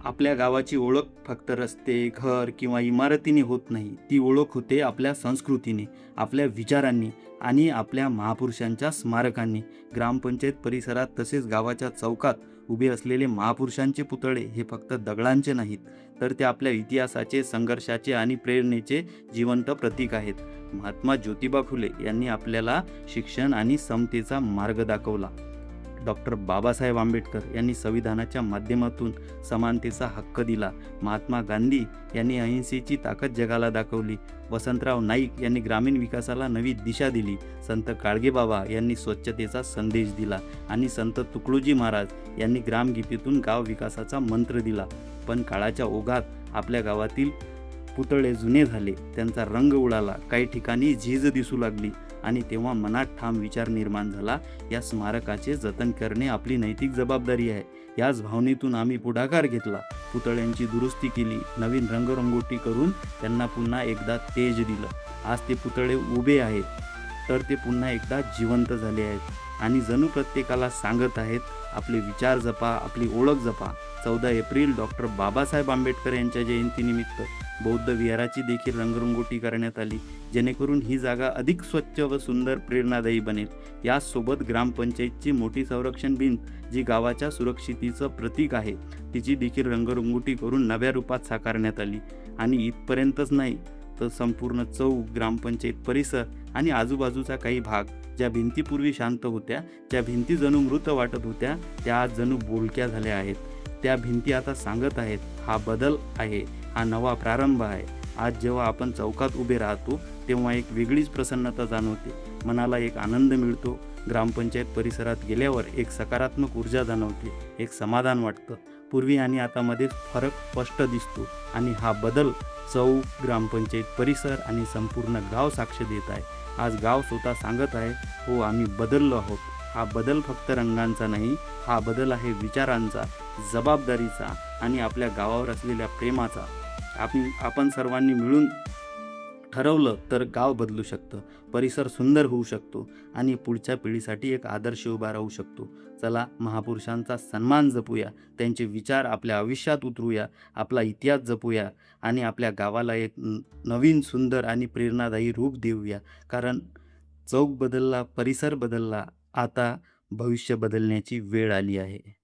आपल्या गावाची ओळख फक्त रस्ते, घर किंवा इमारतीने होत नाही. ती ओळख होते आपल्या संस्कृतीने, आपल्या विचारांनी आणि आपल्या महापुरुषांच्या स्मारकांनी. ग्रामपंचायत परिसरात तसेच गावाच्या चौकात उभे असलेले महापुरुषांचे पुतळे हे फक्त दगडांचे नाहीत, तर ते आपल्या इतिहासाचे, संघर्षाचे आणि प्रेरणेचे जिवंत प्रतीक आहेत. महात्मा ज्योतिबा फुले यांनी आपल्याला शिक्षण आणि समतेचा मार्ग दाखवला. डॉक्टर बाबासाहेब आंबेडकर यांनी संविधानाच्या माध्यमातून समानतेचा हक्क दिला. महात्मा गांधी यांनी अहिंसेची ताकद जगाला दाखवली. वसंतराव नाईक यांनी ग्रामीण विकासाला नवी दिशा दिली. संत गाडगेबाबा यांनी स्वच्छतेचा संदेश दिला आणि संत तुकडोजी महाराज यांनी ग्रामगीतेतून गाव विकासाचा मंत्र दिला. पण काळाच्या ओघात आपल्या गावातील पुतळे जुने झाले, त्यांचा रंग उडाला, काही ठिकाणी झीज दिसू लागली आणि तेव्हा मनात ठाम विचार निर्माण झाला, या स्मारकाचे जतन करणे आपली नैतिक जबाबदारी आहे. याच भावनेतून आम्ही पुढाकार घेतला, पुतळ्यांची दुरुस्ती केली, नवीन रंगरंगोटी करून त्यांना पुन्हा एकदा तेज दिलं. आज ते पुतळे उभे आहेत, तर ते पुन्हा एकदा जिवंत झाले आहेत आणि जणू प्रत्येकाला सांगत आहेत, आपले विचार जपा, आपली ओळख जपा. 14 एप्रिल डॉक्टर बाबासाहेब आंबेडकर यांच्या जयंतीनिमित्त बौद्ध विहाराची देखील रंगरंगोटी करण्यात आली, जेणेकरून ही जागा अधिक स्वच्छ व सुंदर प्रेरणादायी बनेल. याचसोबत ग्रामपंचायतची मोठी संरक्षण भिंत, जी गावाच्या सुरक्षितेचं प्रतीक आहे, तिची देखील रंगरंगोटी करून नव्या रूपात साकारण्यात आली. आणि इथपर्यंतच नाही, तर संपूर्ण चौक, ग्रामपंचायत परिसर आणि आजूबाजूचा काही भाग, ज्या भिंती पूर्वी शांत होत्या, ज्या भिंती जणू मृत वाटत होत्या, त्या आज जणू बोलक्या झाल्या आहेत. त्या भिंती आता सांगत आहेत, हा बदल आहे, हा नवा प्रारंभ आहे. आज जेव्हा आपण चौकात उभे राहतो, तेव्हा एक वेगळीच प्रसन्नता जाणवते, मनाला एक आनंद मिळतो. ग्रामपंचायत परिसरात गेल्यावर एक सकारात्मक ऊर्जा जाणवते, एक समाधान वाटतं. पूर्वी आणि आतामध्ये फरक स्पष्ट दिसतो आणि हा बदल चौक, ग्रामपंचायत परिसर आणि संपूर्ण गाव साक्ष देत आहे. आज गाव स्वतः सांगत आहे, हो, आम्ही बदललो आहोत. हा बदल फक्त रंगांचा नाही, हा बदल आहे विचारांचा, जबाबदारीचा आणि आपल्या गावावर असलेल्या प्रेमाचा. आपण सर्वांनी मिळून ठरवलं तर गाव बदलू शकतं, परिसर सुंदर होऊ शकतो आणि पुढच्या पिढीसाठी एक आदर्श उभा राहू शकतो. चला, महापुरुषांचा सन्मान जपूया, त्यांचे विचार आपल्या आयुष्यात उतरूया, आपला इतिहास जपूया आणि आपल्या गावाला एक नवीन, सुंदर आणि प्रेरणादायी रूप देऊया. कारण चौक बदलला, परिसर बदलला, आता भविष्य बदलण्याची वेळ आली आहे.